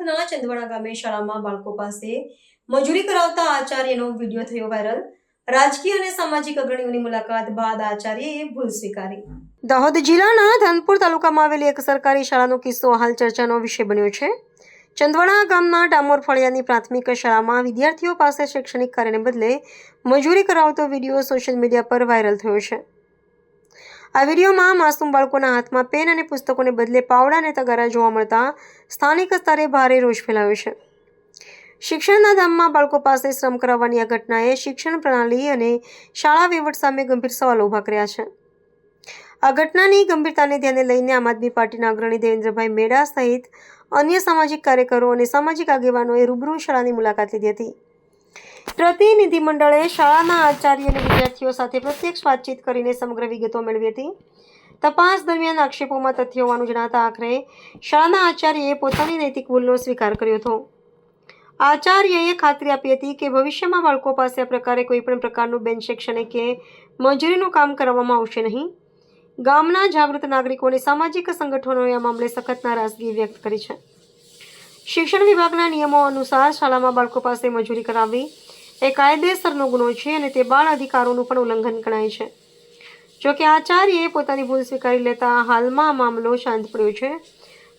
દાહોદના ચંદવાડા ગામે શાળામાં બાળકો પાસે મજૂરી કરાવતા આચાર્યનો વિડીયો થયો વાયરલ। રાજકીય અને સામાજિક અગ્રણીઓની મુલાકાત બાદ આચાર્યએ ભૂલ સ્વીકારી। દાહોદ જિલ્લાના ધનપુર તાલુકામાં આવેલી એક સરકારી શાળાનો કિસ્સો હાલ ચર્ચાનો વિષય બન્યો છે। ચંદવાડા ગામના ડામોર ફળિયાની પ્રાથમિક શાળામાં વિદ્યાર્થીઓ પાસે શૈક્ષણિક કાર્યને બદલે મજૂરી કરાવતો વિડીયો સોશિયલ મીડિયા પર વાયરલ થયો છે। આ વિડીયોમાં માસૂમ બાળકોના હાથમાં પેન અને પુસ્તકોને બદલે પાવડા અને તગારા જોવા મળતા સ્થાનિક સ્તરે ભારે રોષ ફેલાયો છે। શિક્ષણના ધામમાં બાળકો પાસે શ્રમ કરાવવાની આ ઘટનાએ શિક્ષણ પ્રણાલી અને શાળા વહીવટ સામે ગંભીર સવાલો ઊભા કર્યા છે। આ ઘટનાની ગંભીરતાને ધ્યાને લઈને આમ આદમી પાર્ટીના અગ્રણી દેવેન્દ્રભાઈ મેડા સહિત અન્ય સામાજિક કાર્યકરો અને સામાજિક આગેવાનોએ રૂબરૂ શાળાની મુલાકાત લીધી હતી। પ્રતિનિધિમંડળે શાળાના આચાર્ય અને વિદ્યાર્થીઓ સાથે પ્રત્યક્ષ વાતચીત કરીને સમગ્ર વિગતો મેળવી હતી। તપાસ દરમિયાન આક્ષેપોમાં તથ્ય હોવાનું જણાતા આખરે શાળાના આચાર્યએ પોતાની નૈતિક ભૂલનો સ્વીકાર કર્યો હતો। આચાર્યએ ખાતરી આપી હતી કે ભવિષ્યમાં બાળકો પાસે આ પ્રકારે કોઈપણ પ્રકારનું બેન શૈક્ષણિક કે મજૂરીનું કામ કરવામાં આવશે નહીં। ગામના જાગૃત નાગરિકો અને સામાજિક સંગઠનોએ આ મામલે સખત નારાજગી વ્યક્ત કરી છે। શિક્ષણ વિભાગના નિયમો અનુસાર શાળામાં બાળકો પાસે મજૂરી કરાવવી એ કાયદેસરનો ગુનો છે અને તે બાળ અધિકારોનું પણ ઉલ્લંઘન ગણાય છે। જોકે આચાર્યએ પોતાની ભૂલ સ્વીકારી લેતા હાલમાં આ મામલો શાંત પડ્યો છે,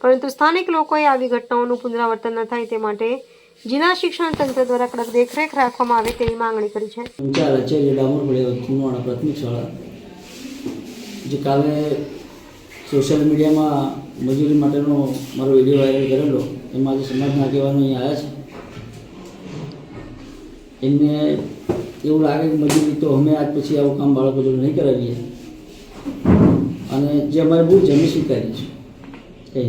પરંતુ સ્થાનિક લોકોએ આવી ઘટનાઓનું પુનરાવર્તન ન થાય તે માટે જિલ્લા શિક્ષણ તંત્ર દ્વારા કડક દેખરેખ રાખવામાં આવે તેવી માંગણી કરી છે। પ્રાથમિક શાળા જે કાલે સોશિયલ મીડિયામાં મજૂરી માટેનો મારો વિડીયો વાયરલ કરેલો, એમાં જે સમાજના આગેવાનો અહીં આવ્યા છે એમને એવું લાગે કે મજૂરી તો અમે આજ પછી આવું કામ બાળકો જોડે નહીં કરાવીએ અને જે અમારે ભૂલ છે અમે સ્વીકારી છે।